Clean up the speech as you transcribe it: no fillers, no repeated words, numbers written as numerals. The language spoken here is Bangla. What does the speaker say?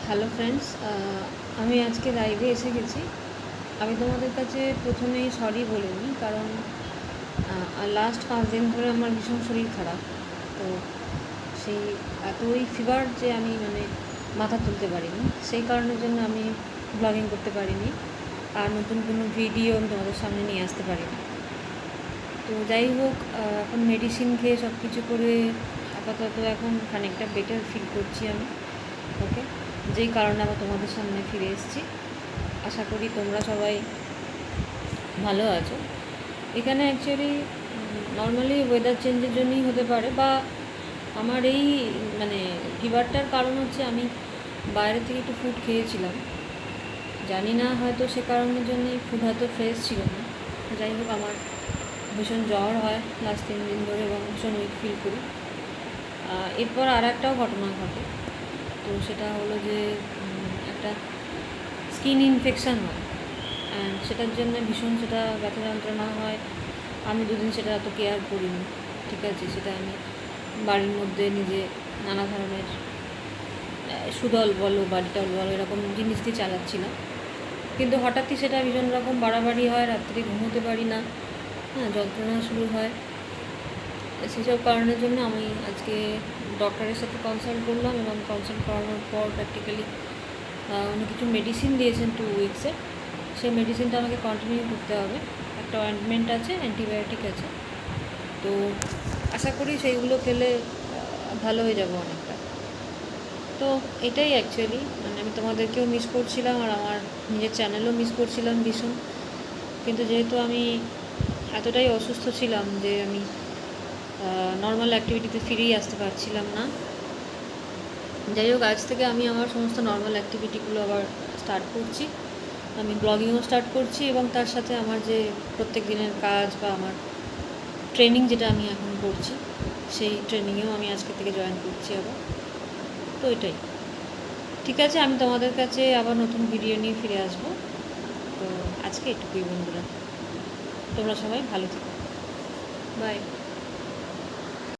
হ্যালো ফ্রেন্ডস, আমি আজকে লাইভে এসে গেছি। আমি তোমাদের কাছে প্রথমেই সরি বলে নিই, কারণ লাস্ট 5 দিন ধরে আমার ভীষণ শরীর খারাপ। তো সেই এতই ফিভার যে আমি মাথা তুলতে পারিনি, সেই কারণের জন্য আমি ব্লগিং করতে পারিনি আর নতুন কোনো ভিডিও আমি তোমাদের সামনে নিয়ে আসতে পারিনি। তো যাই হোক, এখন মেডিসিন খেয়ে সব কিছু করে আপাতত এখন খানিকটা বেটার ফিল করছি আমি। ওকে, যেই কারণে আবার তোমাদের সামনে ফিরে এসেছি। আশা করি তোমরা সবাই ভালো আছো। এখানে অ্যাকচুয়ালি নর্মালি ওয়েদার চেঞ্জের জন্যই হতে পারে, বা আমার এই ফিভারটার কারণ হচ্ছে আমি বাইরে থেকে একটু ফুড খেয়েছিলাম। জানি না, হয়তো সে কারণের জন্যই ফুড হয়তো ফ্রেশ ছিল না। যাই হোক, আমার ভীষণ জ্বর হয় লাস্ট 3 দিন ধরে এবং ভীষণ উইক ফিল করি। এরপর আর একটাও ঘটনা ঘটে। তো সেটা হলো যে একটা স্কিন ইনফেকশান হয়, অ্যান্ড সেটার জন্য ভীষণ সেটা ব্যথা যন্ত্রণা হয়। আমি দুদিন সেটা এত কেয়ার করিনি, ঠিক আছে। সেটা আমি বাড়ির মধ্যে নিজে নানা ধরনের সুদল বলো বা ডিটল বলো এরকম জিনিস দিয়ে চালাচ্ছিলাম, কিন্তু হঠাৎই সেটা ভীষণ রকম বাড়াবাড়ি হয়, রাত্রে ঘুমোতে পারি না, যন্ত্রণা শুরু হয়। সেসব কারণের জন্য আমি আজকে ডক্টরের সাথে কনসাল্ট করলাম, এবং কনসাল্ট করানোর পর প্র্যাকটিক্যালি উনি কিছু মেডিসিন দিয়েছেন 2 উইক্সের। সেই মেডিসিনটা আমাকে কন্টিনিউ করতে হবে। একটা অয়েন্টমেন্ট আছে, অ্যান্টিবায়োটিক আছে। তো আশা করি সেইগুলো খেলে ভালো হয়ে যাব অনেকটা। তো এটাই অ্যাকচুয়ালি আমি তোমাদেরকেও মিস করছিলাম, আর আমার নিজের চ্যানেলও মিস করছিলাম ভীষণ। কিন্তু যেহেতু আমি এতটাই অসুস্থ ছিলাম যে আমি নর্মাল অ্যাক্টিভিটিতে ফিরেই আসতে পারছিলাম না। যাই হোক, আজ থেকে আমি আমার সমস্ত নর্মাল অ্যাক্টিভিটিগুলো আবার স্টার্ট করছি। আমি ব্লগিংও স্টার্ট করছি, এবং তার সাথে আমার যে প্রত্যেক দিনের কাজ বা আমার ট্রেনিং যেটা আমি এখন করছি, সেই ট্রেনিংয়েও আমি আজকে থেকে জয়েন করছি আবার। তো এটাই ঠিক আছে। আমি তোমাদের কাছে আবার নতুন ভিডিও নিয়ে ফিরে আসবো। তো আজকে এটুকুই বন্ধুরা, তোমরা সবাই ভালো থেকো। বাই।